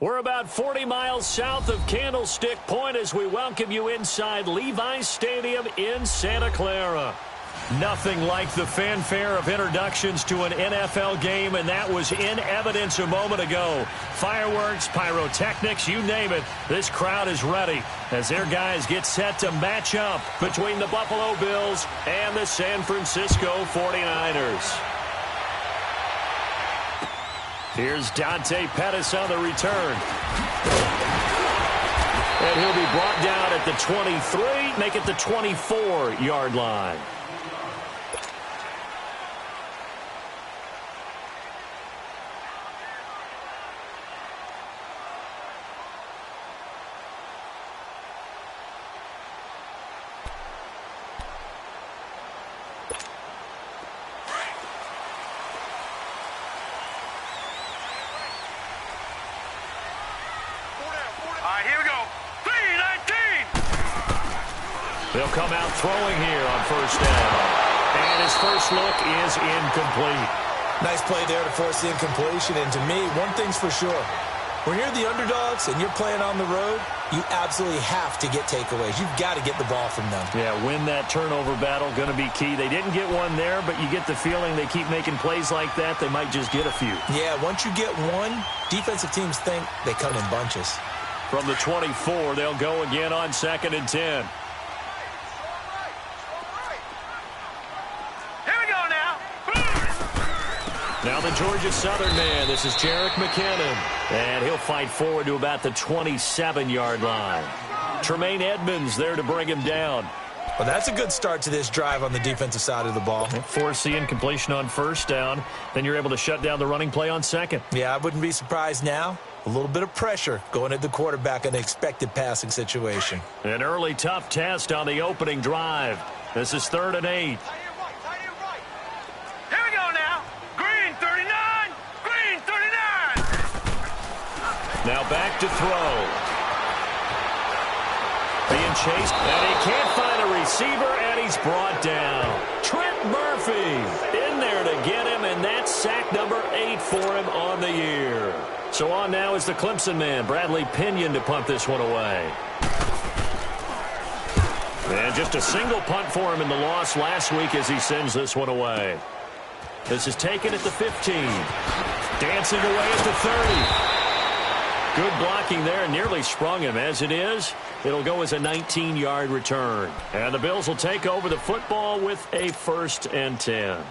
We're about 40 miles south of Candlestick Point as we welcome you inside Levi's Stadium in Santa Clara. Nothing like the fanfare of introductions to an NFL game, and that was in evidence a moment ago. Fireworks, pyrotechnics, you name it. This crowd is ready as their guys get set to match up between the Buffalo Bills and the San Francisco 49ers. Here's Dante Pettis on the return. And he'll be brought down at the 23, make it the 24-yard line. They'll come out throwing here on first down. And his first look is incomplete. Nice play there to force the incompletion. And to me, one thing's for sure. When you're the underdogs and you're playing on the road, you absolutely have to get takeaways. You've got to get the ball from them. Yeah, win that turnover battle, going to be key. They didn't get one there, but you get the feeling they keep making plays like that, they might just get a few. Yeah, once you get one, defensive teams think they come in bunches. From the 24, they'll go again on 2nd and 10. Now the Georgia Southern man, this is Jerick McKinnon. And he'll fight forward to about the 27-yard line. Tremaine Edmonds there to bring him down. Well, that's a good start to this drive on the defensive side of the ball. Force the incompletion on first down. Then you're able to shut down the running play on second. Yeah, I wouldn't be surprised now. A little bit of pressure going at the quarterback in an expected passing situation. An early tough test on the opening drive. This is 3rd and 8. Now back to throw. Being chased, and he can't find a receiver, and he's brought down. Trent Murphy in there to get him, and that's sack number 8 for him on the year. So on now is the Clemson man, Bradley Pinion, to punt this one away. And just a single punt for him in the loss last week as he sends this one away. This is taken at the 15. Dancing away at the 30. Good blocking there, nearly sprung him. As it is, it'll go as a 19-yard return. And the Bills will take over the football with a 1st and 10.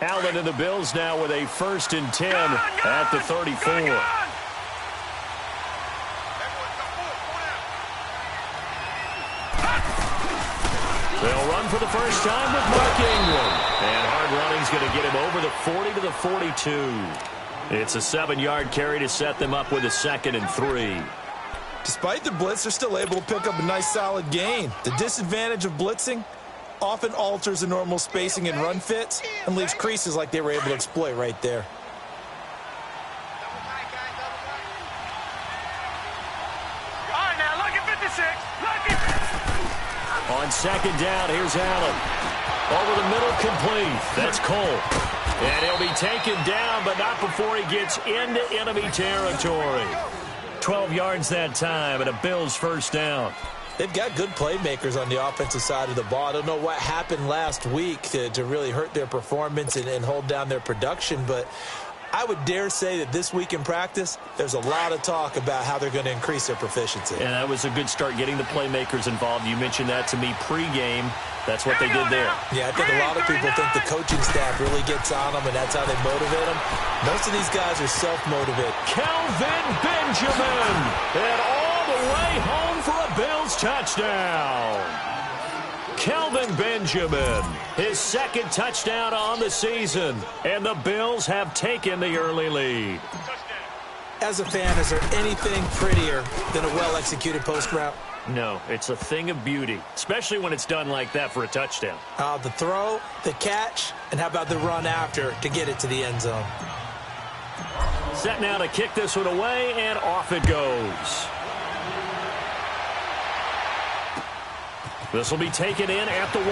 Allen and the Bills now with a 1st and 10 at the 34. They'll run for the first time with Mark Ingram. And hard running's going to get him over the 40 to the 42. It's a 7-yard carry to set them up with a 2nd and 3. Despite the blitz, they're still able to pick up a nice solid gain. The disadvantage of blitzing often alters the normal spacing and run fits and leaves creases like they were able to exploit right there. All right, now look at 56. Look at... On 2nd down, here's Allen. Over the middle, complete. That's Cole. And he'll be taken down, but not before he gets into enemy territory. 12 yards that time, and a Bills 1st down. They've got good playmakers on the offensive side of the ball. I don't know what happened last week to really hurt their performance and hold down their production, but I would dare say that this week in practice, there's a lot of talk about how they're going to increase their proficiency. And that was a good start getting the playmakers involved. You mentioned that to me pregame. That's what they did there. Yeah, I think a lot of people think the coaching staff really gets on them, and that's how they motivate them. Most of these guys are self-motivated. Kelvin Benjamin, and all the way home for a Bills touchdown. Kelvin Benjamin, his 2nd touchdown on the season, and the Bills have taken the early lead. As a fan, is there anything prettier than a well-executed post route? No, it's a thing of beauty, especially when it's done like that for a touchdown. The throw, the catch, and how about the run after to get it to the end zone? Set now to kick this one away, and off it goes. This will be taken in at the 1.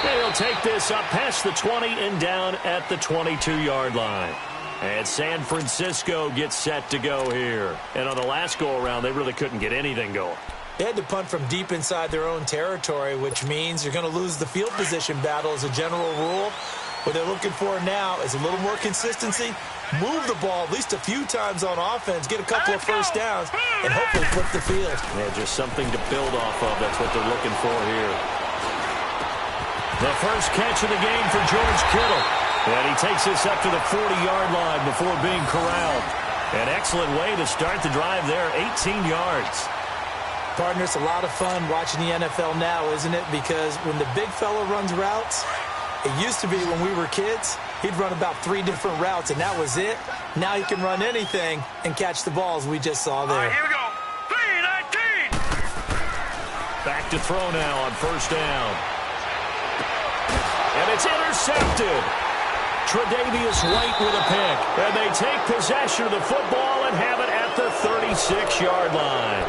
They'll take this up past the 20 and down at the 22-yard line. And San Francisco gets set to go here. And on the last go-around, they really couldn't get anything going. They had to punt from deep inside their own territory, which means you're going to lose the field position battle as a general rule. What they're looking for now is a little more consistency, move the ball at least a few times on offense, get a couple of first downs, and hopefully flip the field. Yeah, just something to build off of. That's what they're looking for here. The first catch of the game for George Kittle. And he takes this up to the 40-yard line before being corralled. An excellent way to start the drive there, 18 yards. Partner, it's a lot of fun watching the NFL now, isn't it? Because when the big fella runs routes, it used to be when we were kids, he'd run about 3 different routes, and that was it. Now he can run anything and catch the balls we just saw there. All right, here we go. 3-19. Back to throw now on first down. And it's intercepted. Tre'Davious White with a pick. And they take possession of the football and have it at the 36-yard line.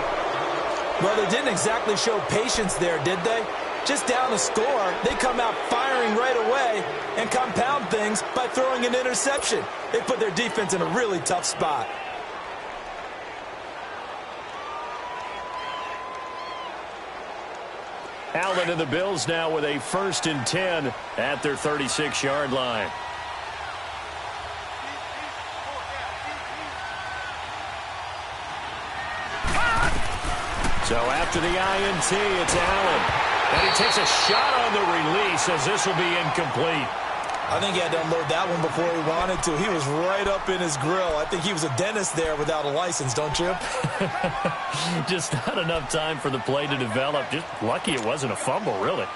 Well, they didn't exactly show patience there, did they? Just down a score, they come out firing right away and compound things by throwing an interception. They put their defense in a really tough spot. Allen and the Bills now with a 1st and 10 at their 36-yard line. So after the INT, it's Allen. And he takes a shot on the release as this will be incomplete. I think he had to unload that one before he wanted to. He was right up in his grill. I think he was a dentist there without a license, don't you? Just not enough time for the play to develop. Just lucky it wasn't a fumble, really.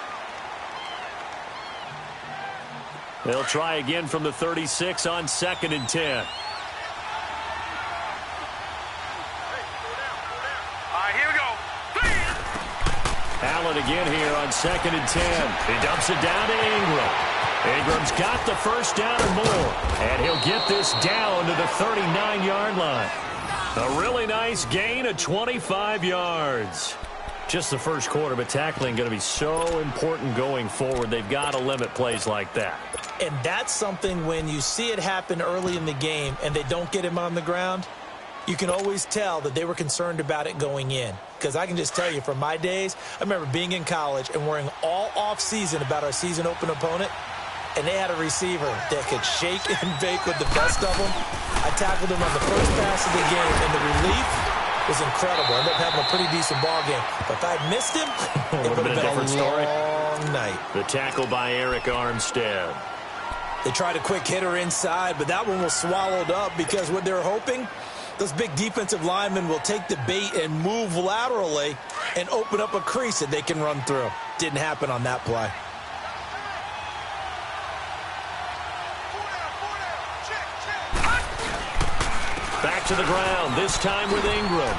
They'll try again from the 36 on 2nd and 10. Allen again here on 2nd and 10. He dumps it down to Ingram. Ingram's got the first down and more. And he'll get this down to the 39-yard line. A really nice gain of 25 yards. Just the first quarter, but tackling going to be so important going forward. They've got to limit plays like that. And that's something when you see it happen early in the game and they don't get him on the ground, you can always tell that they were concerned about it going in. Because I can just tell you, from my days, I remember being in college and worrying all off-season about our season-open opponent, and they had a receiver that could shake and bake with the best of them. I tackled him on the first pass of the game, and the relief was incredible. I ended up having a pretty decent ball game. But if I'd missed him, it would have been a different story. Long night. The tackle by Eric Armstead. They tried a quick hitter inside, but that one was swallowed up because what they're hoping, those big defensive linemen will take the bait and move laterally and open up a crease that they can run through. Didn't happen on that play. Back to the ground, this time with Ingram.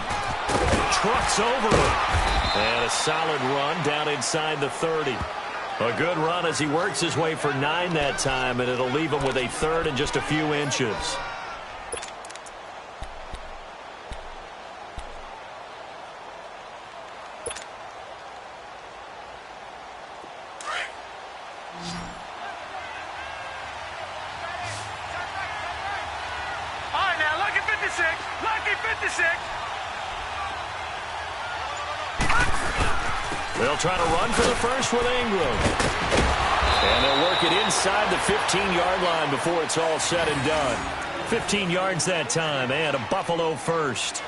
Trucks over him. And a solid run down inside the 30. A good run as he works his way for 9 that time, and it'll leave him with a 3rd and just a few inches. They'll try to run for the first with Ingram. And they'll work it inside the 15-yard line before it's all said and done. 15 yards that time, and a Buffalo first.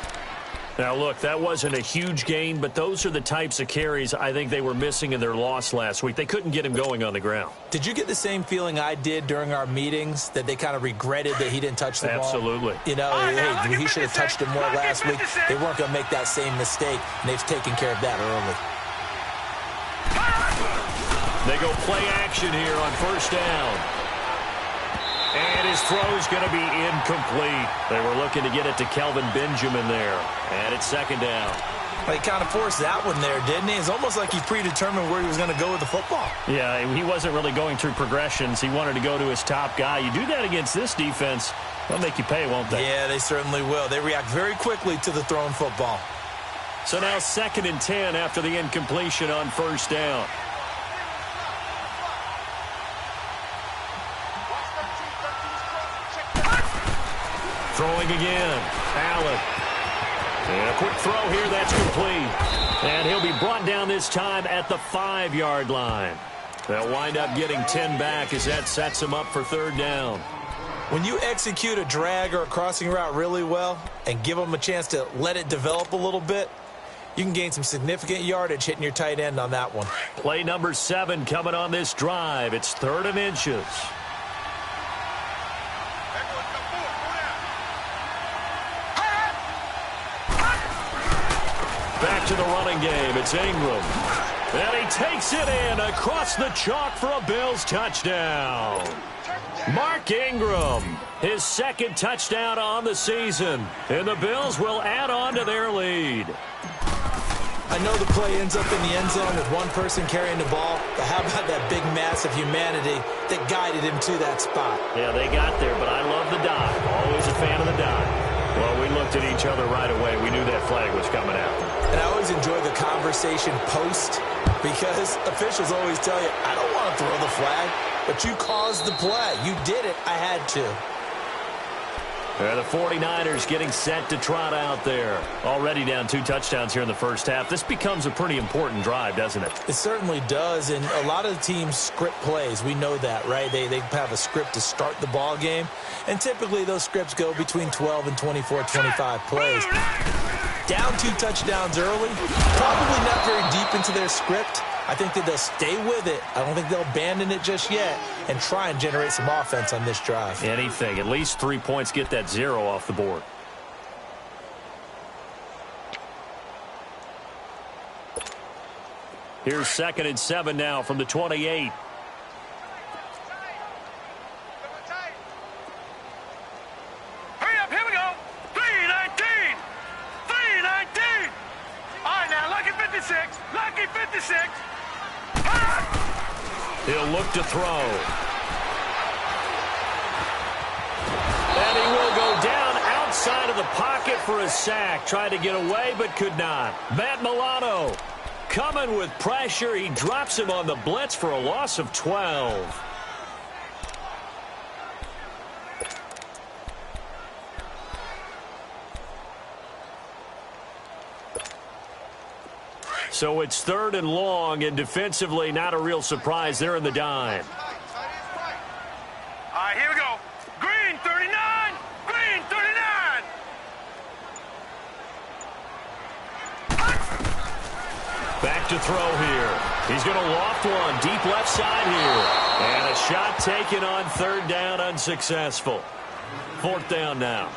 Now, look, that wasn't a huge gain, but those are the types of carries I think they were missing in their loss last week. They couldn't get him going on the ground. Did you get the same feeling I did during our meetings, that they kind of regretted that he didn't touch the ball? Absolutely. You know, hey, he should have touched it more last week. They weren't going to make that same mistake, and they've taken care of that early. They go play action here on first down. And his throw's going to be incomplete. They were looking to get it to Kelvin Benjamin there. And it's 2nd down. Well, he kind of forced that one there, didn't he? It's almost like he predetermined where he was going to go with the football. Yeah, he wasn't really going through progressions. He wanted to go to his top guy. You do that against this defense, they'll make you pay, won't they? Yeah, they certainly will. They react very quickly to the thrown football. So now 2nd and 10 after the incompletion on first down. Throwing again. Allen. And a quick throw here. That's complete. And he'll be brought down this time at the 5-yard line. They'll wind up getting 10 back as that sets them up for third down. When you execute a drag or a crossing route really well and give them a chance to let it develop a little bit, you can gain some significant yardage hitting your tight end on that one. Play number 7 coming on this drive. It's 3rd and inches. Back to the running game. It's Ingram. And he takes it in across the chalk for a Bills touchdown. Mark Ingram, his 2nd touchdown on the season. And the Bills will add on to their lead. I know the play ends up in the end zone with one person carrying the ball, but how about that big mass of humanity that guided him to that spot? Yeah, they got there, but I love the dive. Always a fan of the dive. Well, we looked at each other right away. We knew that flag was coming out. And I always enjoy the conversation post because officials always tell you, I don't want to throw the flag, but you caused the play. You did it. I had to. The 49ers getting set to trot out there. Already down 2 touchdowns here in the first half. This becomes a pretty important drive, doesn't it? It certainly does, and a lot of the teams script plays. We know that, right? They have a script to start the ball game, and typically those scripts go between 12 and 24, 25 plays. Down 2 touchdowns early, probably not very deep into their script. I think that they'll stay with it. I don't think they'll abandon it just yet and try and generate some offense on this drive. Anything. At least 3 points, get that 0 off the board. Here's 2nd and 7 now from the 28. Hurry up, here we go. 3:19. 3:19. All right, now, lucky 56. Lucky 56. He'll look to throw. And he will go down outside of the pocket for a sack. Tried to get away, but could not. Matt Milano coming with pressure. He drops him on the blitz for a loss of 12. So it's 3rd and long, and defensively not a real surprise. They're in the dime. All right, here we go. Green 39. Green 39. Back to throw here. He's going to loft one deep left side here. And a shot taken on 3rd down, unsuccessful. 4th down now.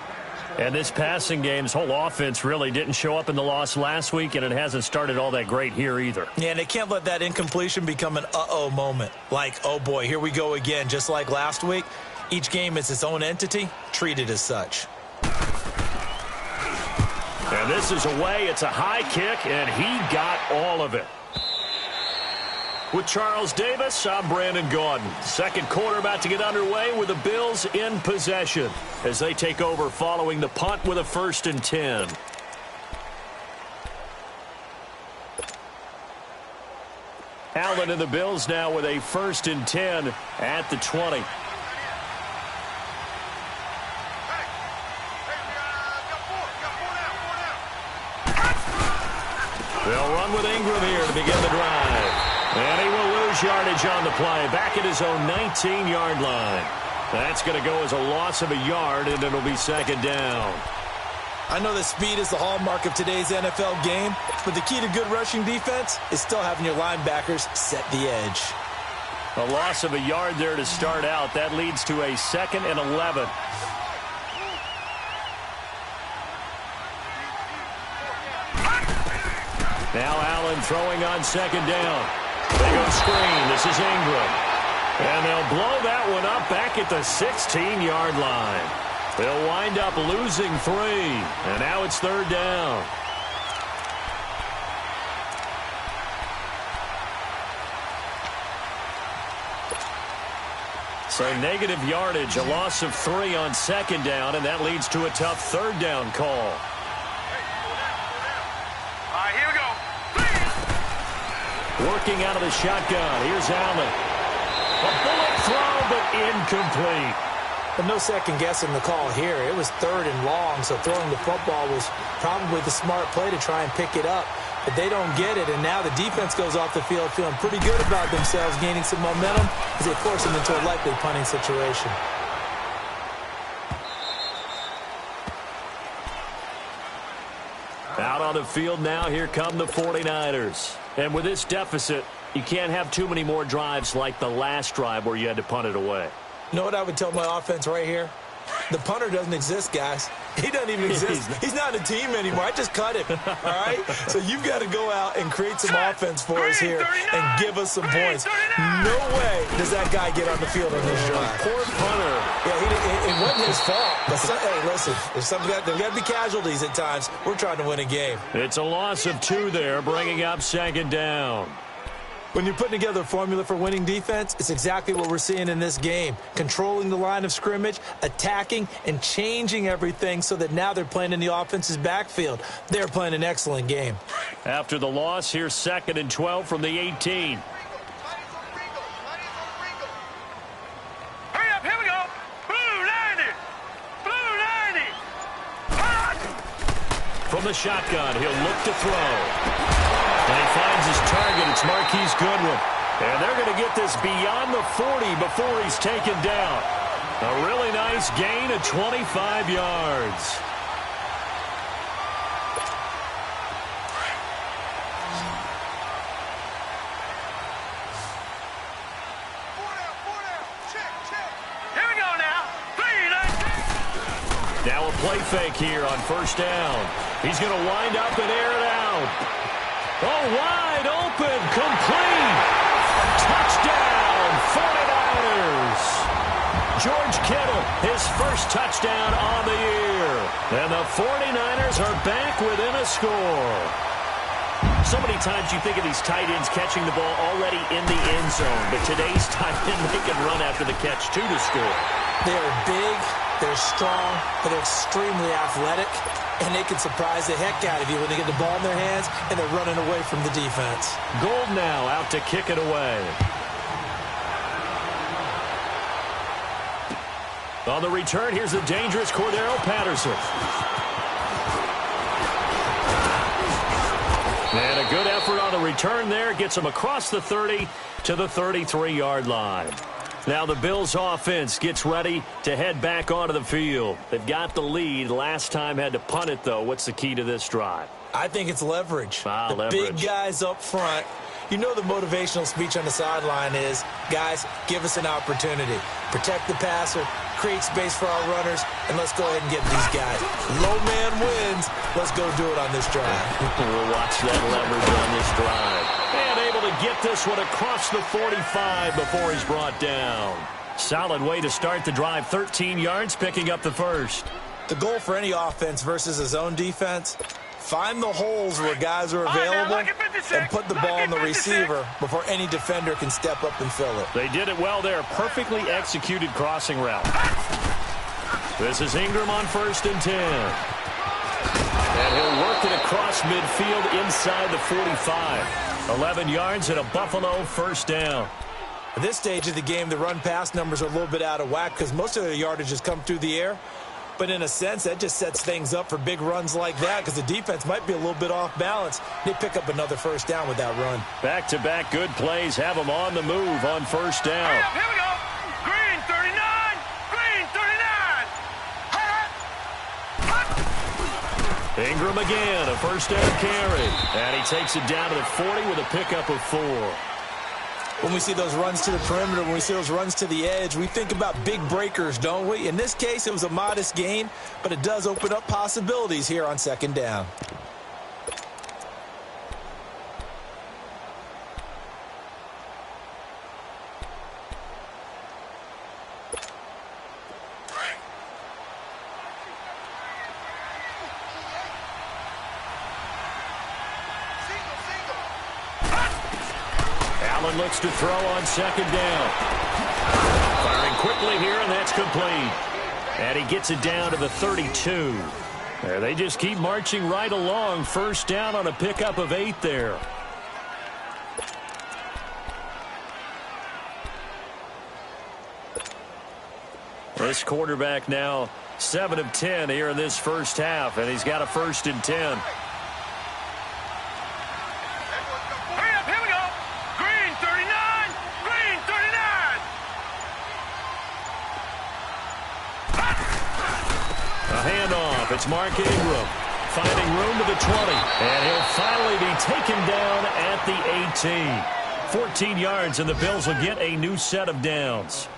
And this passing game's whole offense really didn't show up in the loss last week, and it hasn't started all that great here either. Yeah, and they can't let that incompletion become an uh-oh moment. Like, oh boy, here we go again, just like last week. Each game is its own entity, treated as such. And this is away. It's a high kick, and he got all of it. With Charles Davis, I'm Brandon Gaudin. 2nd quarter about to get underway with the Bills in possession as they take over following the punt with a 1st and 10. Allen and the Bills now with a 1st and 10 at the 20. They'll run with Ingram here to begin the drive. And he will lose yardage on the play. Back at his own 19-yard line. That's going to go as a loss of a yard, and it'll be 2nd down. I know that speed is the hallmark of today's NFL game, but the key to good rushing defense is still having your linebackers set the edge. A loss of a yard there to start out. That leads to a 2nd and 11. Now Allen throwing on 2nd down. They go screen. This is Ingram. And they'll blow that one up back at the 16-yard line. They'll wind up losing 3. And now it's 3rd down. So negative yardage, a loss of 3 on 2nd down, and that leads to a tough 3rd down call. Working out of the shotgun. Here's Allen. A bullet throw, but incomplete. But no second guessing the call here. It was 3rd and long, so throwing the football was probably the smart play to try and pick it up. But they don't get it, and now the defense goes off the field feeling pretty good about themselves, gaining some momentum as they force them into a likely punting situation. Out on the field now, here come the 49ers. And with this deficit, you can't have too many more drives like the last drive where you had to punt it away. You know what I would tell my offense right here? The punter doesn't exist, guys. He doesn't even exist. He's not a team anymore. I just cut him, all right? So you've got to go out and create some offense for us here and give us some points. No way does that guy get on the field on this drive. Poor punter. Yeah, it wasn't his fault. But hey, listen, there's got to be casualties at times. We're trying to win a game. It's a loss of 2 there, bringing up 2nd down. When you're putting together a formula for winning defense, it's exactly what we're seeing in this game. Controlling the line of scrimmage, attacking, and changing everything so that now they're playing in the offense's backfield. They're playing an excellent game. After the loss, here's 2nd and 12 from the 18. Hurry up, here we go. Blue 90. Blue 90. Hot. From the shotgun, he'll look to throw. And he finds his target. It's Marquise Goodwin. And they're going to get this beyond the 40 before he's taken down. A really nice gain of 25 yards. Here we go now. 3-19. Now a play fake here on 1st down. He's going to wind up and air it out. Oh, wide open, complete. Touchdown, 49ers. George Kittle, his first touchdown on the year. And the 49ers are back within a score. So many times you think of these tight ends catching the ball already in the end zone, but today's tight end, they can run after the catch, too, to score. They're big, they're strong, but they're extremely athletic. And they can surprise the heck out of you when they get the ball in their hands and they're running away from the defense. Gold now out to kick it away. On the return, here's the dangerous Cordero Patterson. And a good effort on the return there. Gets him across the 30 to the 33-yard line. Now the Bills offense gets ready to head back onto the field. They've got the lead. Last time had to punt it, though. What's the key to this drive? I think it's leverage. Leverage. Big guys up front. You know the motivational speech on the sideline is, guys, give us an opportunity. Protect the passer, create space for our runners, and let's go ahead and get these guys. Low man wins. Let's go do it on this drive. We'll watch that leverage on this drive. And able to get this one across the 45 before he's brought down. Solid way to start the drive. 13 yards, picking up the first. The goal for any offense versus a zone defense, find the holes where guys are available and put the ball on the receiver before any defender can step up and fill it. They did it well there. Perfectly executed crossing route. This is Ingram on 1st and 10. And he'll work it across midfield inside the 45. 11 yards and a Buffalo 1st down. At this stage of the game, the run-pass numbers are a little bit out of whack because most of their yardage has come through the air. But in a sense, that just sets things up for big runs like that because the defense might be a little bit off balance. They pick up another 1st down with that run. Back-to-back good plays have them on the move on 1st down. Hurry up, here we go. Green 39. Green 39. Ingram again, a 1st down carry. And he takes it down to the 40 with a pickup of 4. When we see those runs to the perimeter, when we see those runs to the edge, we think about big breakers, don't we? In this case, it was a modest gain, but it does open up possibilities here on 2nd down. Allen looks to throw on 2nd down. Firing quickly here, and that's complete. And he gets it down to the 32. There, they just keep marching right along. 1st down on a pickup of 8 there. This quarterback now 7 of 10 here in this first half, and he's got a 1st and 10. Hurry up, here we go. Green 39, green 39. A handoff. It's Mark Ingram finding room to the 20, and he'll finally be taken down at the 18. 14 yards, and the Bills will get a new set of downs.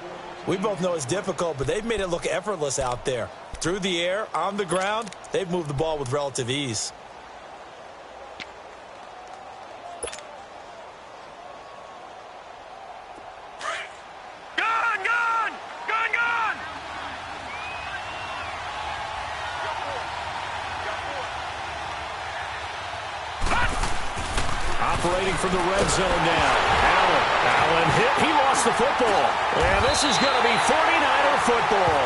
We both know it's difficult, but they've made it look effortless out there. Through the air, on the ground, they've moved the ball with relative ease. Gone, gone, gone, gone. Operating from the red zone now. Allen hit. He lost the football. And this is going to be 49er football.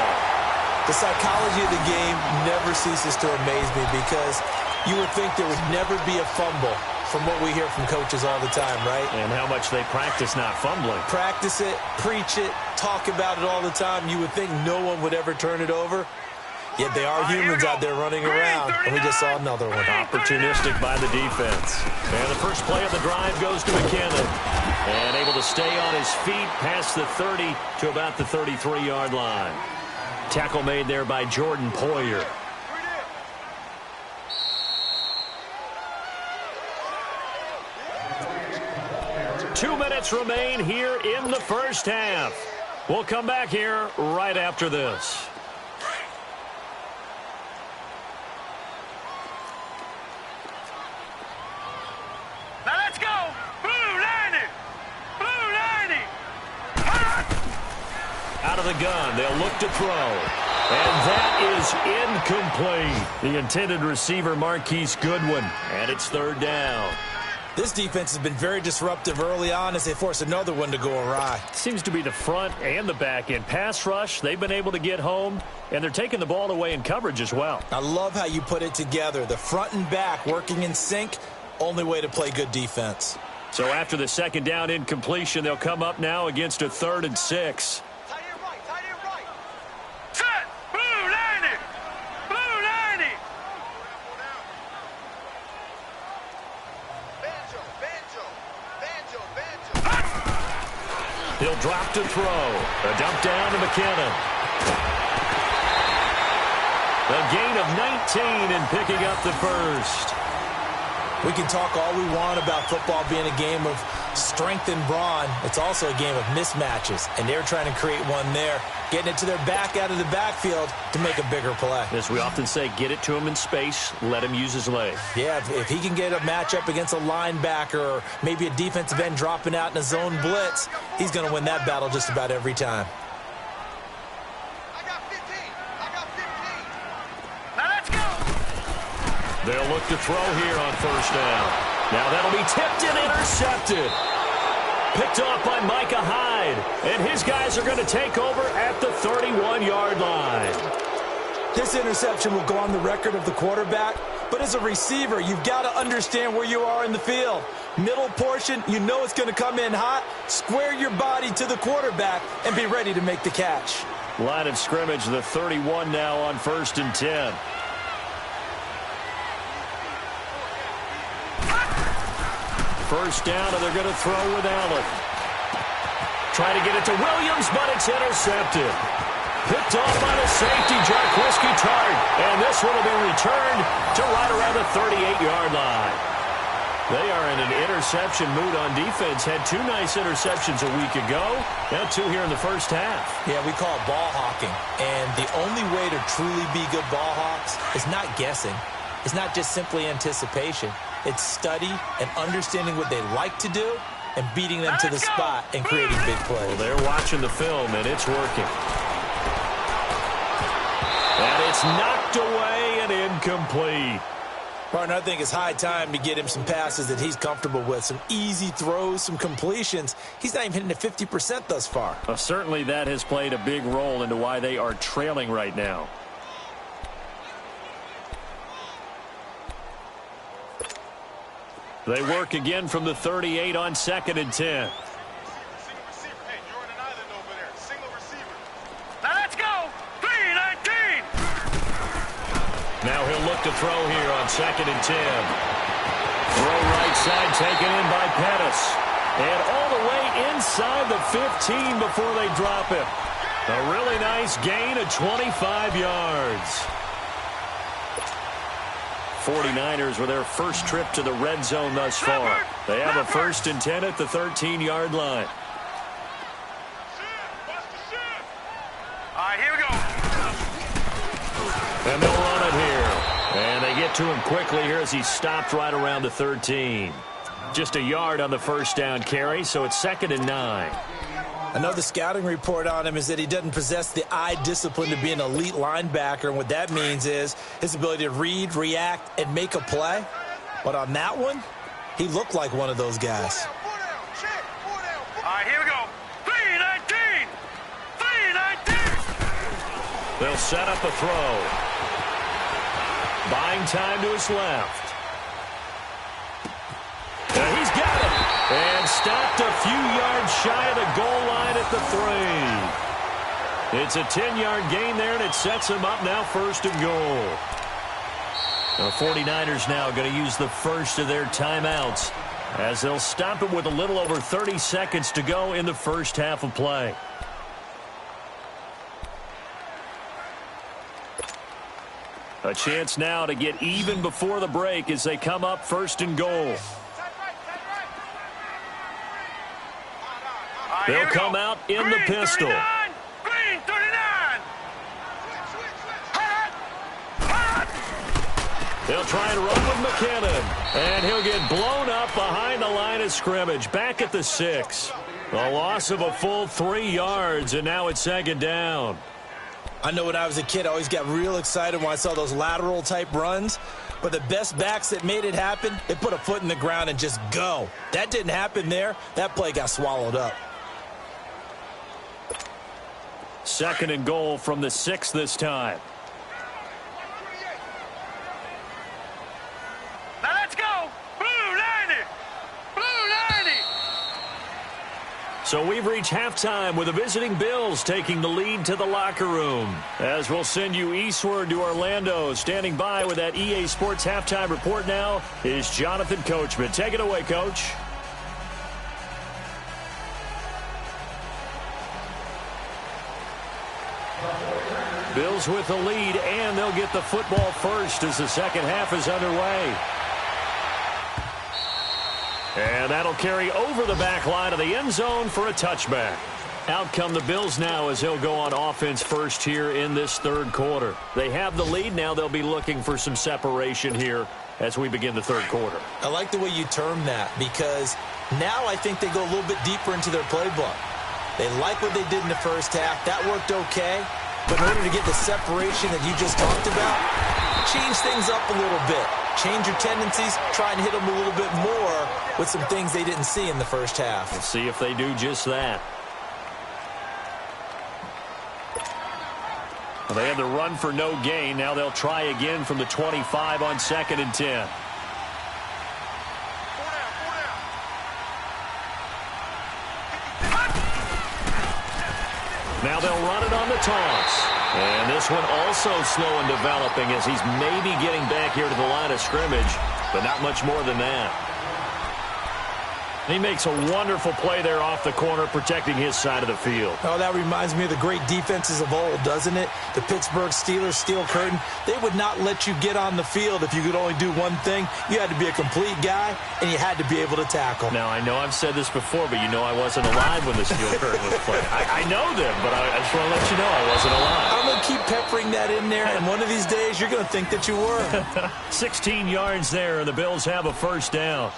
The psychology of the game never ceases to amaze me because you would think there would never be a fumble from what we hear from coaches all the time, right? And how much they practice not fumbling. Practice it, preach it, talk about it all the time. You would think no one would ever turn it over. Yet they are humans out there running around, and we just saw another one. Opportunistic by the defense. And the first play of the drive goes to McKinnon. And able to stay on his feet past the 30 to about the 33-yard line. Tackle made there by Jordan Poyer. Two minutes remain here in the first half. We'll come back here right after this. Now let's go. Blue 90. Blue 90. Out of the gun, they'll look to throw. And that is incomplete. The intended receiver, Marquise Goodwin. And it's 3rd down. This defense has been very disruptive early on as they force another one to go awry. Seems to be the front and the back end. Pass rush, they've been able to get home, and they're taking the ball away in coverage as well. I love how you put it together. The front and back working in sync, only way to play good defense. So after the 2nd down incompletion, they'll come up now against a 3rd and 6. Tight end right, tight end right. Set. Blue 90. Blue 90. Banjo, banjo, banjo, banjo. He'll drop to throw. A dump down to McKinnon. A gain of 19 and picking up the 1st. We can talk all we want about football being a game of strength and brawn. It's also a game of mismatches, and they're trying to create one there, getting it to their back out of the backfield to make a bigger play. As we often say, get it to him in space, let him use his leg. Yeah, if he can get a matchup against a linebacker or maybe a defensive end dropping out in a zone blitz, he's going to win that battle just about every time. They'll look to throw here on 1st down. Now that'll be tipped and intercepted. Picked off by Micah Hyde. And his guys are going to take over at the 31-yard line. This interception will go on the record of the quarterback, but as a receiver, you've got to understand where you are in the field. Middle portion, you know it's going to come in hot. Square your body to the quarterback and be ready to make the catch. Line of scrimmage, the 31 now on 1st and 10. First down, and they're going to throw with Allen. Try to get it to Williams, but it's intercepted. Picked off by the safety, Jarquiski Tart. And this one will be returned to right around the 38-yard line. They are in an interception mood on defense. Had 2 nice interceptions a week ago. Now 2 here in the first half. Yeah, we call it ball hawking. And the only way to truly be good ball hawks is not guessing. It's not just simply anticipation. It's study and understanding what they like to do and beating them to the spot and creating big plays. Well, they're watching the film, and it's working. And it's knocked away and incomplete. Partner, I think it's high time to get him some passes that he's comfortable with, some easy throws, some completions. He's not even hitting at 50% thus far. Certainly that has played a big role into why they are trailing right now. They work again from the 38 on 2nd and 10. Single receiver. Hey, you're on an island over there. Single receiver. Now let's go. throw here on 2nd and 10. Throw right side taken in by Pettis. And all the way inside the 15 before they drop it. A really nice gain of 25 yards. 49ers with their first trip to the red zone thus far. They have a 1st and 10 at the 13-yard line. All right, here we go. And they'll run it here. And they get to him quickly here as he stopped right around the 13. Just a yard on the first down carry, so it's 2nd and 9. I know the scouting report on him is that he doesn't possess the eye discipline to be an elite linebacker, and what that means is his ability to read, react, and make a play. But on that one, he looked like one of those guys. All right, here we go. 3-19. 3-19. They'll set up a throw. Buying time to his left. He's got it. And stopped a few yards shy of the goal line at the 3. It's a 10-yard gain there, and it sets him up now 1st and goal. The 49ers now going to use the first of their timeouts as they'll stop it with a little over 30 seconds to go in the first half of play. A chance now to get even before the break as they come up 1st and goal. They'll come out in the pistol. Green 39. They'll try and run with McKinnon. And he'll get blown up behind the line of scrimmage. Back at the 6. A loss of a full 3 yards, and now it's 2nd down. I know when I was a kid, I always got real excited when I saw those lateral-type runs. But the best backs that made it happen, they put a foot in the ground and just go. That didn't happen there. That play got swallowed up. 2nd and goal from the 6 this time. Now let's go. Blue 90. Blue 90. So we've reached halftime with the visiting Bills taking the lead to the locker room. As we'll send you eastward to Orlando. Standing by with that EA Sports halftime report now is Jonathan Coachman. Take it away, Coach. Bills with the lead, and they'll get the football first as the second half is underway. And that'll carry over the back line of the end zone for a touchback. Out come the Bills now as they'll go on offense first here in this 3rd quarter. They have the lead. Now they'll be looking for some separation here as we begin the 3rd quarter. I like the way you term that because now I think they go a little bit deeper into their playbook. They like what they did in the first half. That worked okay. But in order to get the separation that you just talked about, change things up a little bit. Change your tendencies, try and hit them a little bit more with some things they didn't see in the first half. Let's see if they do just that. Well, they had the run for no gain. Now they'll try again from the 25 on 2nd and 10. Now they'll run it on the toss. And this one also slow in developing as he's maybe getting back here to the line of scrimmage, but not much more than that. He makes a wonderful play there off the corner, protecting his side of the field. Oh, that reminds me of the great defenses of old, doesn't it? The Pittsburgh Steelers, steel curtain. They would not let you get on the field if you could only do one thing. You had to be a complete guy, and you had to be able to tackle. Now, I know I've said this before, but you know I wasn't alive when the steel curtain was played. I know them, but I just want to let you know I wasn't alive. I'm going to keep peppering that in there, and one of these days you're going to think that you were. 16 yards there, and the Bills have a first down.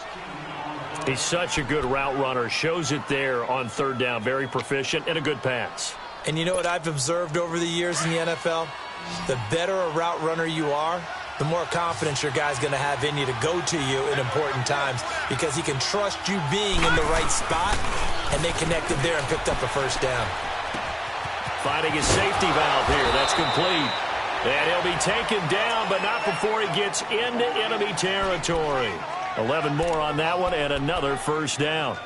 He's such a good route runner. Shows it there on 3rd down. Very proficient and a good pass. And you know what I've observed over the years in the NFL? The better a route runner you are, the more confidence your guy's going to have in you to go to you in important times because he can trust you being in the right spot, and they connected there and picked up a first down. Finding his safety valve here. That's complete. And he'll be taken down, but not before he gets into enemy territory. 11 more on that one, and another first down.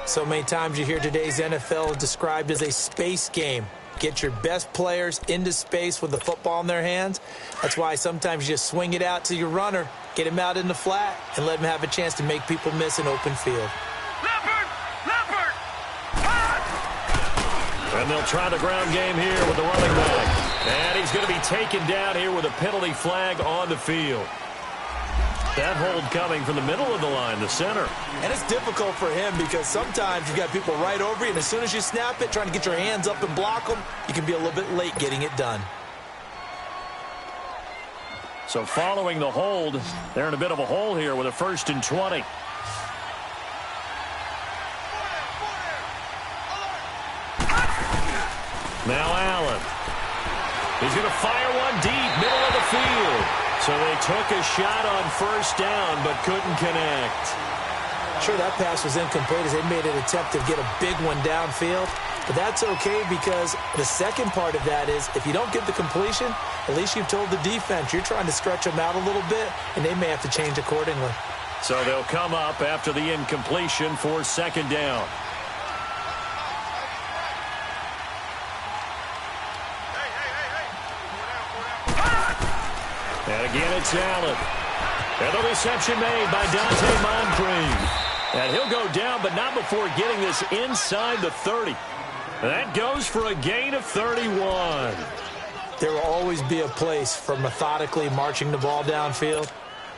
So many times you hear today's NFL described as a space game. Get your best players into space with the football in their hands. That's why sometimes you just swing it out to your runner, get him out in the flat, and let him have a chance to make people miss an open field. Leopard! And they'll try the ground game here with the running back. And he's going to be taken down here with a penalty flag on the field. That hold coming from the middle of the line, the center. And it's difficult for him because sometimes you've got people right over you, and as soon as you snap it, trying to get your hands up and block them, you can be a little bit late getting it done. So following the hold, they're in a bit of a hole here with a 1st and 20. Now Allen. He's going to fire one deep, middle of the field. So they took a shot on 1st down, but couldn't connect. Sure, that pass was incomplete as they made an attempt to get a big one downfield. But that's okay because the second part of that is if you don't get the completion, at least you've told the defense you're trying to stretch them out a little bit, and they may have to change accordingly. So they'll come up after the incompletion for 2nd down. And again, it's Allen. And the reception made by Dante Moncrief. And he'll go down, but not before getting this inside the 30. That goes for a gain of 31. There will always be a place for methodically marching the ball downfield.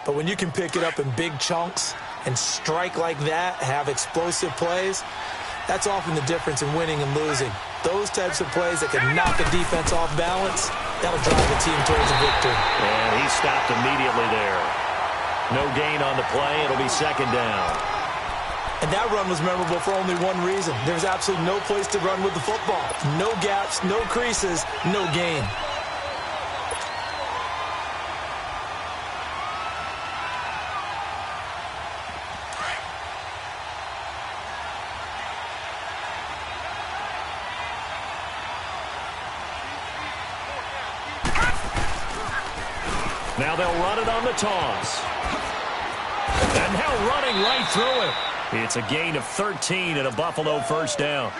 But when you can pick it up in big chunks and strike like that, have explosive plays, that's often the difference in winning and losing. Those types of plays that can knock a defense off balance, that'll drive the team towards a victory. And he stopped immediately there. No gain on the play. It'll be 2nd down. And that run was memorable for only one reason. There's absolutely no place to run with the football. No gaps, no creases, no gain. Now they'll run it on the toss. And now running right through it. It's a gain of 13 and a Buffalo 1st down.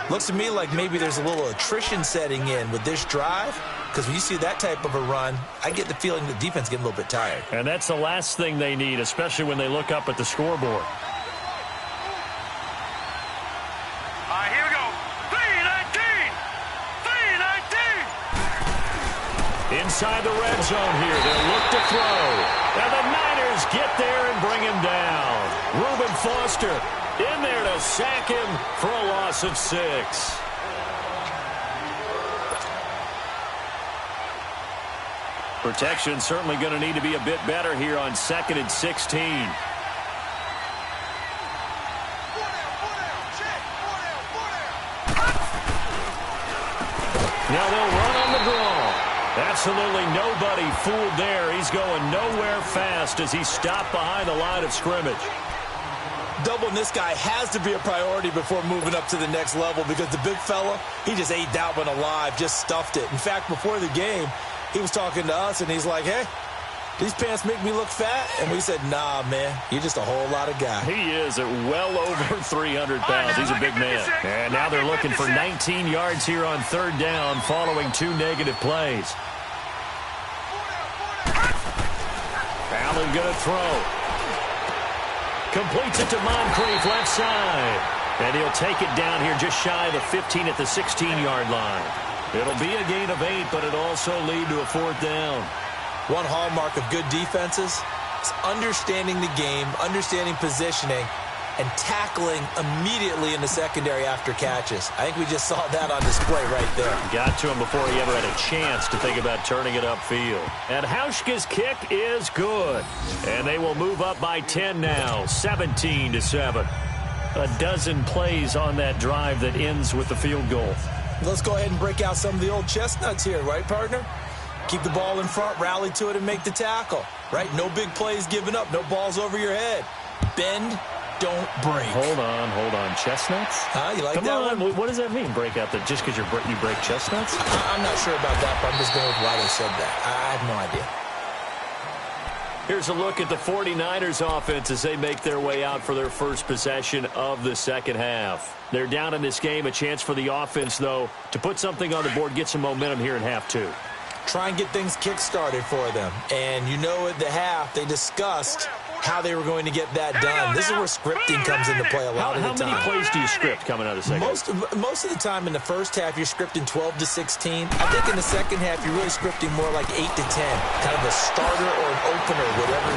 Looks to me like maybe there's a little attrition setting in with this drive, because when you see that type of a run, I get the feeling the defense getting a little bit tired. And that's the last thing they need, especially when they look up at the scoreboard. All right, here we go. 3-19! 3-19! Inside the red zone here, they'll look to throw. And the Niners get there and bring him down. Reuben Foster in there to sack him for a loss of 6. Protection certainly going to need to be a bit better here on 2nd and 16. Now they'll run on the draw. Absolutely nobody fooled there. He's going nowhere fast as he's stopped behind the line of scrimmage. Doubling this guy has to be a priority before moving up to the next level because the big fella, he just ate that one alive, just stuffed it. In fact, before the game, he was talking to us, and he's like, hey, these pants make me look fat? And we said, nah, man, you're just a whole lot of guy. He is at well over 300 pounds. He's a big man. And now they're looking for 19 yards here on 3rd down following 2 negative plays. Allen going to throw. Completes it to Moncrief, left side. And he'll take it down here just shy of the 15 at the 16-yard line. It'll be a gain of 8, but it'll also lead to a 4th down. One hallmark of good defenses is understanding the game, understanding positioning, and tackling immediately in the secondary after catches. I think we just saw that on display right there. Got to him before he ever had a chance to think about turning it upfield. And Hauschka's kick is good. And they will move up by 10 now, 17-7. A dozen plays on that drive that ends with the field goal. Let's go ahead and break out some of the old chestnuts here, right, partner? Keep the ball in front, rally to it, and make the tackle, right? No big plays given up, no balls over your head. Bend, don't break. Hold on. Chestnuts? You like Come that on. one? What does that mean, break out? Just because you break chestnuts? I'm not sure about that, but I'm just going with why they said that. I have no idea. Here's a look at the 49ers offense as they make their way out for their first possession of the second half. They're down in this game. A chance for the offense, though, to put something on the board, get some momentum here in half two. Try and get things kick-started for them. And you know at the half, they discussed how they were going to get that done. This is where scripting comes into play a lot of the time. How many plays do you script coming out of the second half? Most of the time in the first half, you're scripting 12 to 16. I think in the second half, you're really scripting more like 8 to 10, kind of a starter or an opener, whatever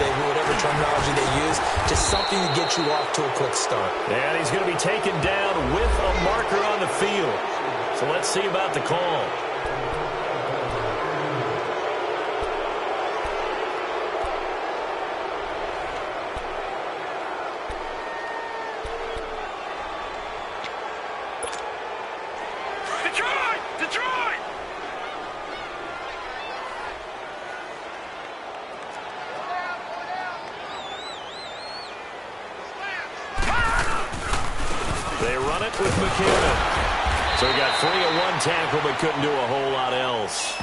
terminology they use, just something to get you off to a quick start. And he's going to be taken down with a marker on the field. So let's see about the call. They run it with McKinnon. So he got 3 on one tackle, but couldn't do a whole lot else.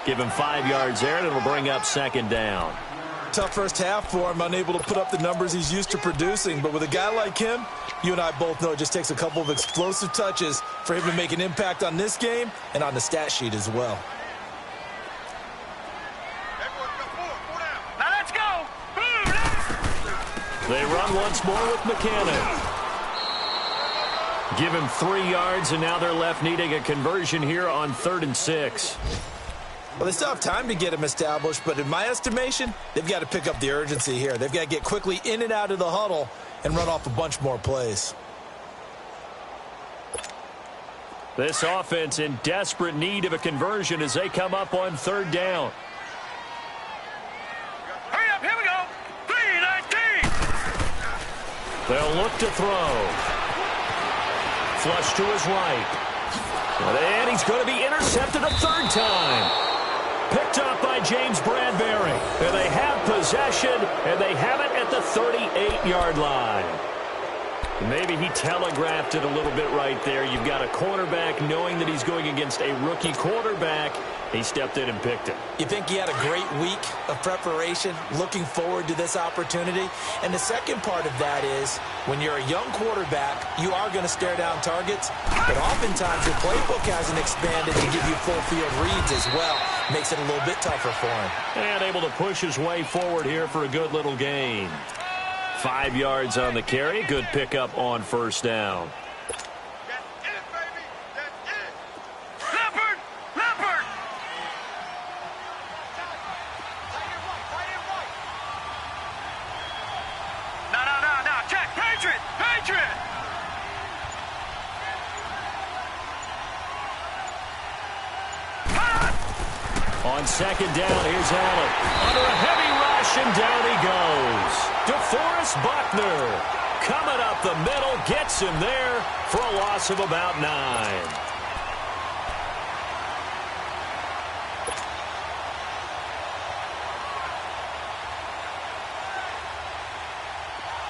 Give him 5 yards there, and it'll bring up second down. Tough first half for him, unable to put up the numbers he's used to producing. But with a guy like him, you and I both know it just takes a couple of explosive touches for him to make an impact on this game and on the stat sheet as well. Now let's go. They run once more with McKinnon. Give him 3 yards, and now they're left needing a conversion here on 3rd and 6. Well, they still have time to get him established, but in my estimation, they've got to pick up the urgency here. They've got to get quickly in and out of the huddle and run off a bunch more plays. This offense in desperate need of a conversion as they come up on 3rd down. Hurry up, here we go. 3-19. They'll look to throw. Flush to his right. And he's going to be intercepted a 3rd time. Picked up by James Bradbury. And they have possession, and they have it at the 38-yard line. Maybe he telegraphed it a little bit right there. You've got a cornerback knowing that he's going against a rookie quarterback. He stepped in and picked it. You think he had a great week of preparation, looking forward to this opportunity? And the second part of that is, when you're a young quarterback, you are going to stare down targets, but oftentimes your playbook hasn't expanded to give you full field reads as well. Makes it a little bit tougher for him. And able to push his way forward here for a good little gain. 5 yards on the carry. Good pickup on 1st down. On 2nd down, here's Allen. Under a heavy rush, and down he goes. DeForest Buckner coming up the middle, gets him there for a loss of about 9.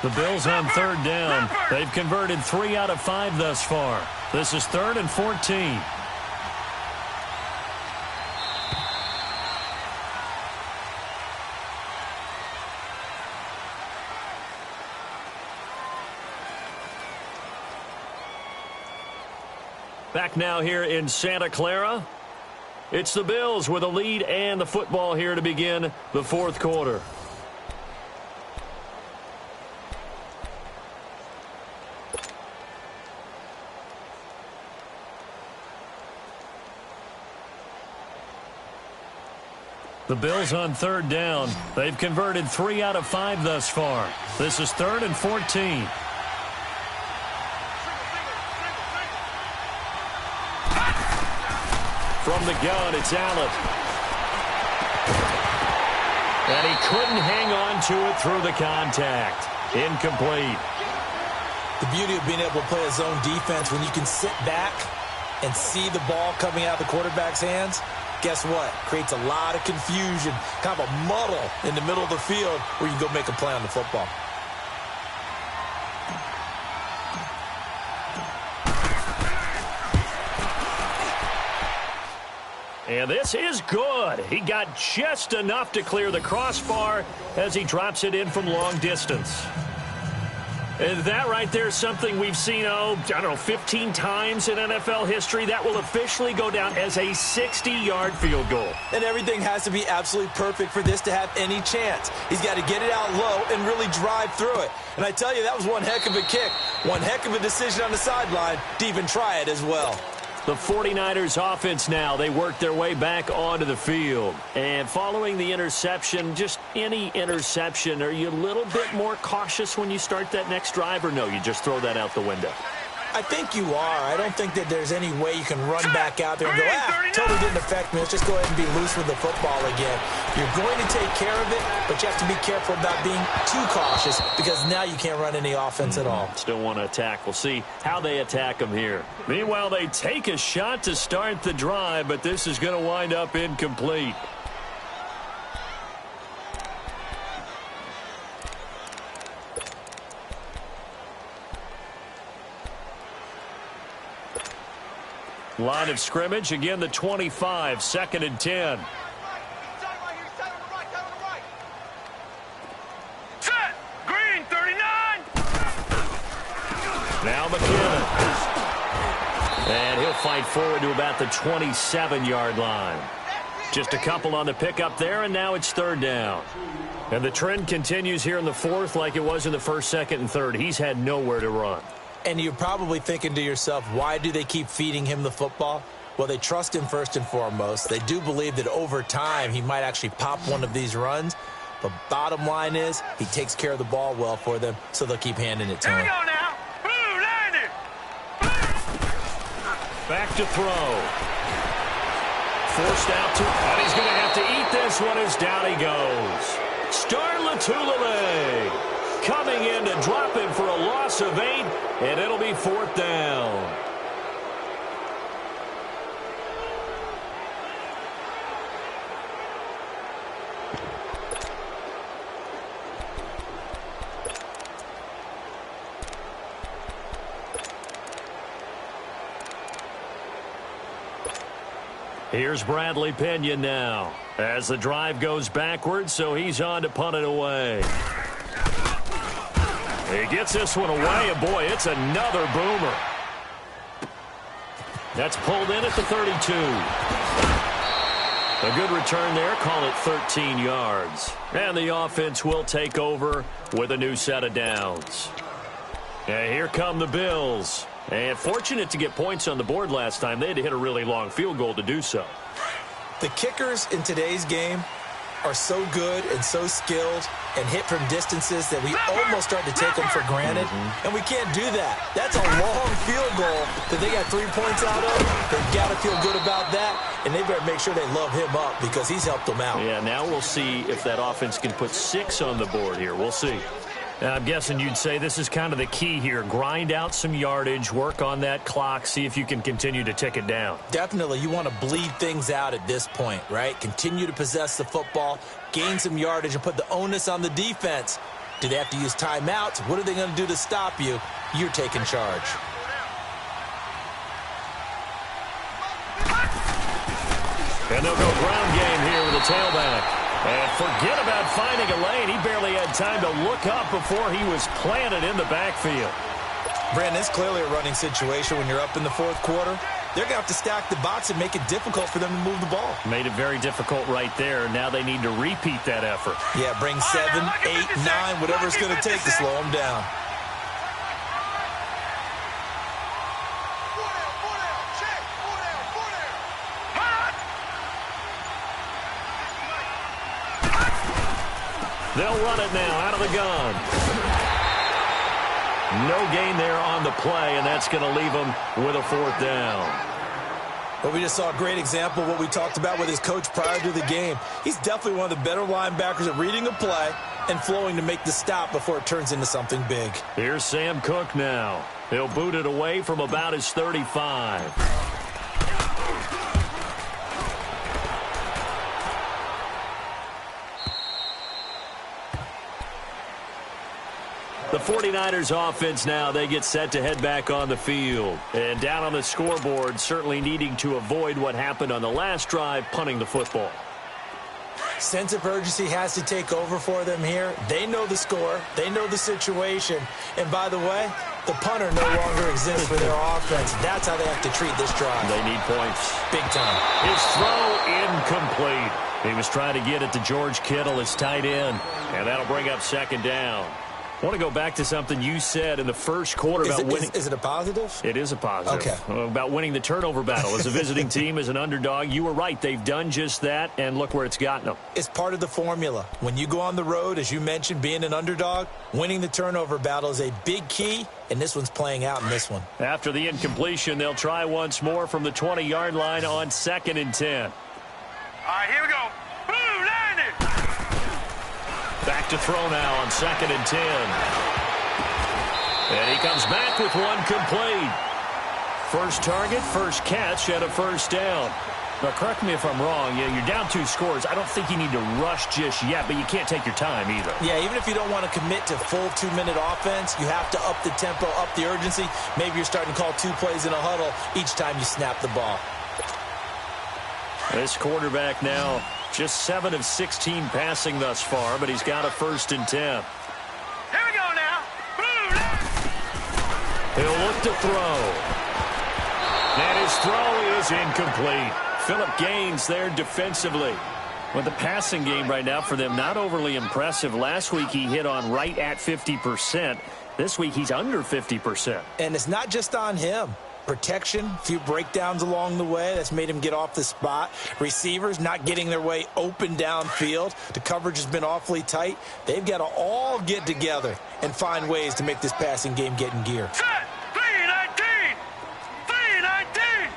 The Bills on 3rd down. They've converted 3 out of 5 thus far. This is 3rd and 14. Back now here in Santa Clara. It's the Bills with a lead and the football here to begin the 4th quarter. The Bills on 3rd down. They've converted 3 out of 5 thus far. This is 3rd and 14. From the gun, it's Allen. And he couldn't hang on to it through the contact. Incomplete. The beauty of being able to play a zone defense when you can sit back and see the ball coming out of the quarterback's hands, guess what? Creates a lot of confusion, kind of a muddle in the middle of the field where you can go make a play on the football. And this is good. He got just enough to clear the crossbar as he drops it in from long distance. And that right there is something we've seen, 15 times in NFL history. That will officially go down as a 60-yard field goal. And everything has to be absolutely perfect for this to have any chance. He's got to get it out low and really drive through it. And I tell you, that was one heck of a kick. One heck of a decision on the sideline to even try it as well. The 49ers offense now, they work their way back onto the field. And following the interception, just any interception, are you a little bit more cautious when you start that next drive, or no, you just throw that out the window? I think you are. I don't think that there's any way you can run back out there and go, totally didn't affect me. Let's just go ahead and be loose with the football again. You're going to take care of it, but you have to be careful about being too cautious because now you can't run any offense at all. Still want to attack. We'll see how they attack them here. Meanwhile, they take a shot to start the drive, but this is going to wind up incomplete. Line of scrimmage, again the 25, 2nd and 10. Set! Green, 39! Now McKinnon. And he'll fight forward to about the 27-yard line. Just a couple on the pickup there, and now it's 3rd down. And the trend continues here in the 4th like it was in the 1st, 2nd, and 3rd. He's had nowhere to run. And you're probably thinking to yourself, why do they keep feeding him the football? Well, they trust him first and foremost. They do believe that over time he might actually pop one of these runs. But bottom line is he takes care of the ball well for them, so they'll keep handing it to him. Here we go now. Blue, landed. Back to throw. Forced out to, and he's going to have to eat this one as down he goes. Star Latulippe coming in to drop him for a loss of 8, and it'll be 4th down. Here's Bradley Pinion now as the drive goes backwards, so he's on to punt it away. He gets this one away, and boy, it's another boomer. That's pulled in at the 32. A good return there, call it 13 yards. And the offense will take over with a new set of downs. And here come the Bills. And fortunate to get points on the board last time. They had to hit a really long field goal to do so. The kickers in today's game are so good and so skilled and hit from distances that we almost start to take them for granted. And we can't do that. That's a long field goal that they got 3 points out of. They've got to feel good about that, and they better make sure they love him up because he's helped them out. Yeah, now we'll see if that offense can put 6 on the board here. We'll see. I'm guessing you'd say this is kind of the key here. Grind out some yardage, work on that clock, see if you can continue to tick it down. Definitely. You want to bleed things out at this point, right? Continue to possess the football, gain some yardage, and put the onus on the defense. Do they have to use timeouts? What are they going to do to stop you? You're taking charge. And they'll go ground game here with a tailback. And forget about finding a lane. He barely had time to look up before he was planted in the backfield. Brandon, it's clearly a running situation when you're up in the 4th quarter. They're going to have to stack the box and make it difficult for them to move the ball. Made it very difficult right there. Now they need to repeat that effort. Yeah, bring 7, 8, 9, whatever it's going to take to slow them down. They'll run it now out of the gun. No gain there on the play, and that's going to leave them with a 4th down. Well, we just saw a great example of what we talked about with his coach prior to the game. He's definitely one of the better linebackers at reading a play and flowing to make the stop before it turns into something big. Here's Sam Cook now. He'll boot it away from about his 35. The 49ers offense now, they get set to head back on the field. And down on the scoreboard, certainly needing to avoid what happened on the last drive, punting the football. Sense of urgency has to take over for them here. They know the score. They know the situation. And by the way, the punter no longer exists for their offense. That's how they have to treat this drive. They need points. Big time. His throw incomplete. He was trying to get it to George Kittle, his tight end. And that'll bring up second down. I want to go back to something you said in the first quarter about winning. Is it a positive? It is a positive. Okay. About winning the turnover battle. As a visiting team, as an underdog, you were right. They've done just that, and look where it's gotten them. It's part of the formula. When you go on the road, as you mentioned, being an underdog, winning the turnover battle is a big key, and this one's playing out in this one. After the incompletion, they'll try once more from the 20-yard line on 2nd and 10. All right, here we go. Boom, landed. Back to throw now on 2nd and 10. And he comes back with one complete. First target, first catch, and a first down. Now, correct me if I'm wrong. Yeah, you're down 2 scores. I don't think you need to rush just yet, but you can't take your time either. Yeah, even if you don't want to commit to full 2-minute offense, you have to up the tempo, up the urgency. Maybe you're starting to call 2 plays in a huddle each time you snap the ball. This quarterback now just 7 of 16 passing thus far, but he's got a 1st and 10. Here we go now. Boom. He'll look to throw. And his throw is incomplete. Phillip Gaines there defensively. With the passing game right now for them, not overly impressive. Last week he hit on right at 50%. This week he's under 50%. And it's not just on him. Protection, a few breakdowns along the way. That's made him get off the spot. Receivers not getting their way open downfield. The coverage has been awfully tight. They've got to all get together and find ways to make this passing game get in gear. Set. 319. 319.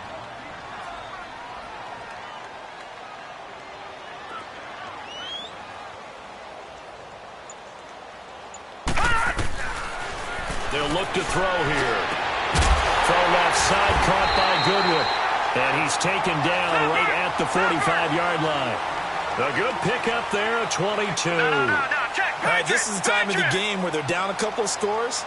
They'll look to throw here. Throw left side, caught by Goodwin. And he's taken down right at the 45-yard line. A good pickup there, a 22. All right, this is the time of the game where they're down a couple of scores,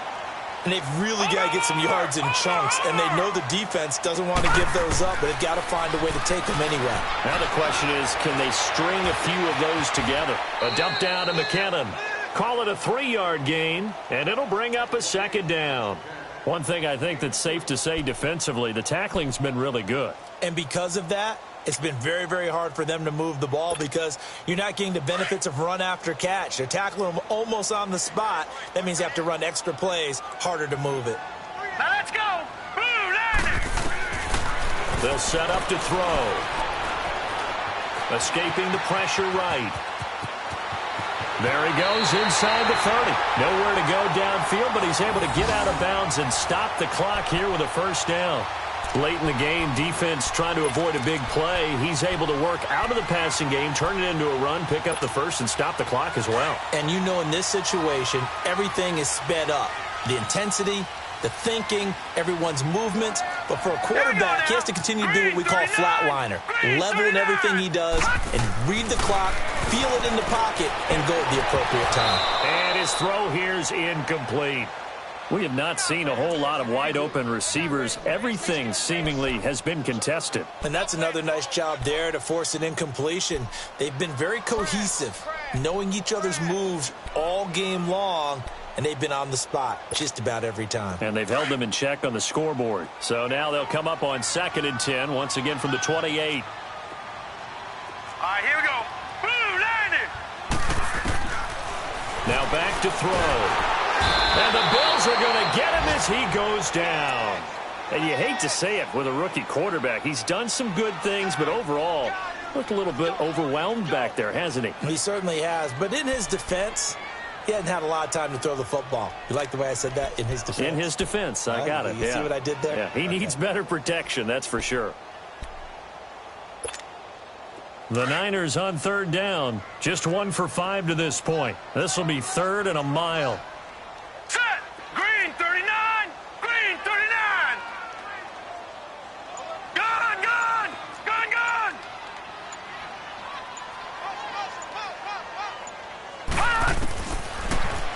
and they've really got to get some yards in chunks, and they know the defense doesn't want to give those up, but they've got to find a way to take them anyway. Now the question is, can they string a few of those together? A dump down to McKinnon. Call it a 3-yard gain, and it'll bring up a 2nd down. One thing I think that's safe to say defensively, the tackling's been really good. And because of that, it's been very, very hard for them to move the ball because you're not getting the benefits of run after catch. They're tackling them almost on the spot. That means they have to run extra plays, harder to move it. Now let's go. Boom, landed. They'll set up to throw. Escaping the pressure right. There he goes inside the 30. Nowhere to go downfield, but he's able to get out of bounds and stop the clock here with a 1st down. Late in the game, defense trying to avoid a big play. He's able to work out of the passing game, turn it into a run, pick up the 1st, and stop the clock as well. And you know in this situation, everything is sped up. The intensity, the thinking, everyone's movement. But for a quarterback, he has to continue to do what we call flatliner. Level in everything he does and read the clock, feel it in the pocket, and go at the appropriate time. And his throw here is incomplete. We have not seen a whole lot of wide-open receivers. Everything seemingly has been contested. And that's another nice job there to force an incompletion. They've been very cohesive, knowing each other's moves all game long, and they've been on the spot just about every time. And they've held them in check on the scoreboard. So now they'll come up on 2nd and 10, once again from the 28. All right, here we go. Boom, landed. Now back to throw. And the Bills are going to get him as he goes down. And you hate to say it with a rookie quarterback. He's done some good things, but overall, looked a little bit overwhelmed back there, hasn't he? He certainly has. But in his defense, he hasn't had a lot of time to throw the football. You like the way I said that? In his defense? In his defense. I got it. You see what I did there? Yeah, he needs better protection, that's for sure. The Niners on 3rd down. Just 1 for 5 to this point. This will be 3rd and a mile. Set. Green 39. Green 39. Gone, gone. Gone, gone.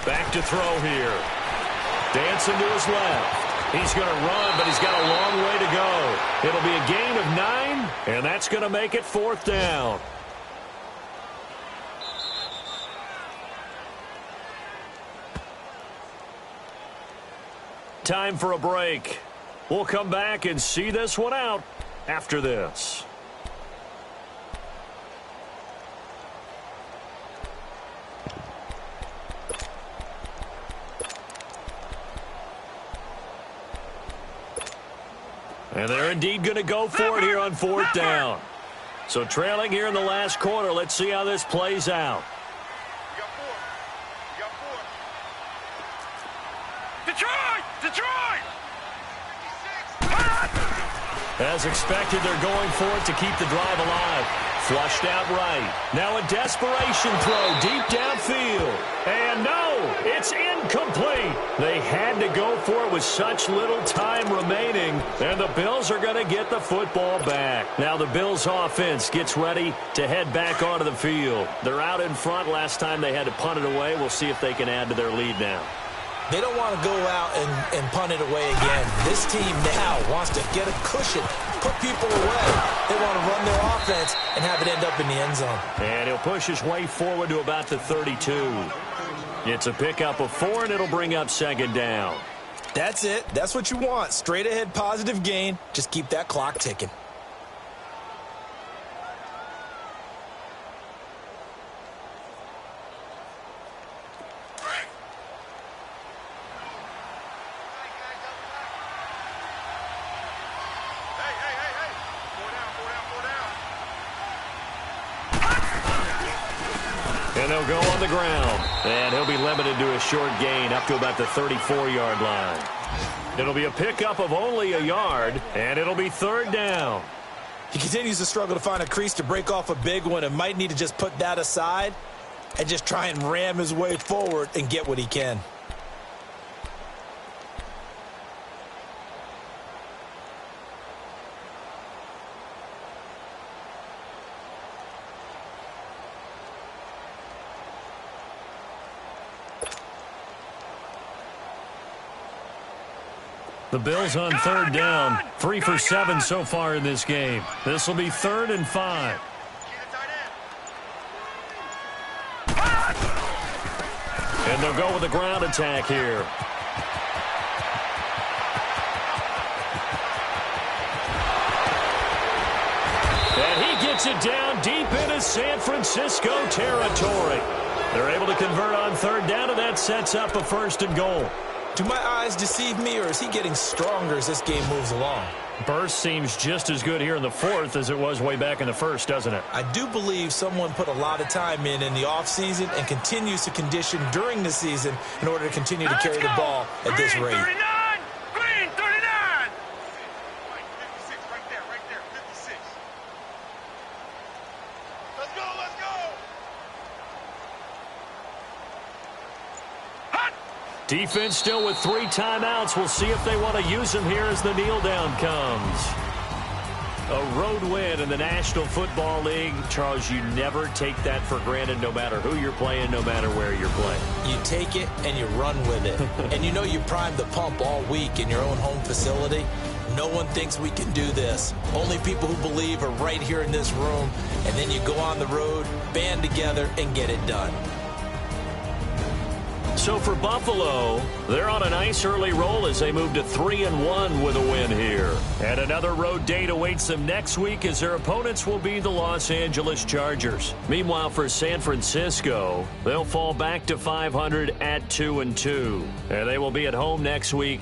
Back to throw here. Dancing to his left. He's going to run, but he's got a long way to go. It'll be a gain of 9, and that's going to make it 4th down. Time for a break. We'll come back and see this one out after this. And they're indeed going to go for it here on 4th down. So trailing here in the last quarter, let's see how this plays out. Detroit! As expected, they're going for it to keep the drive alive. Flushed out right. Now a desperation throw deep downfield. And no, it's incomplete. They had to go for it with such little time remaining. And the Bills are going to get the football back. Now the Bills offense gets ready to head back onto the field. They're out in front. Last time they had to punt it away. We'll see if they can add to their lead now. They don't want to go out and punt it away again. This team now wants to get a cushion, put people away. They want to run their offense and have it end up in the end zone. And he'll push his way forward to about the 32. It's a pickup of 4, and it'll bring up 2nd down. That's it. That's what you want. Straight ahead positive gain. Just keep that clock ticking. And they'll go on the ground. And he'll be limited to a short gain up to about the 34-yard line. It'll be a pickup of only a yard, and it'll be 3rd down. He continues to struggle to find a crease to break off a big one and might need to just put that aside and just try and ram his way forward and get what he can. The Bills on 3rd down. 3 for 7 so far in this game. This will be 3rd and 5. And they'll go with a ground attack here. And he gets it down deep into San Francisco territory. They're able to convert on 3rd down, and that sets up a 1st and goal. Do my eyes deceive me, or is he getting stronger as this game moves along? Burst seems just as good here in the 4th as it was way back in the 1st, doesn't it? I do believe someone put a lot of time in the offseason and continues to condition during the season in order to continue to carry the ball at this rate. 39! Green, 39! 56, right there, 56. Let's go! Hot! Defense still with 3 timeouts. We'll see if they want to use them here as the kneel down comes. A road win in the National Football League. Charles, you never take that for granted no matter who you're playing, no matter where you're playing. You take it and you run with it. And you know you primed the pump all week in your own home facility. No one thinks we can do this. Only people who believe are right here in this room. And then you go on the road, band together, and get it done. So for Buffalo, they're on a nice early roll as they move to 3-1 with a win here. And another road date awaits them next week as their opponents will be the Los Angeles Chargers. Meanwhile, for San Francisco, they'll fall back to 500 at 2-2. And they will be at home next week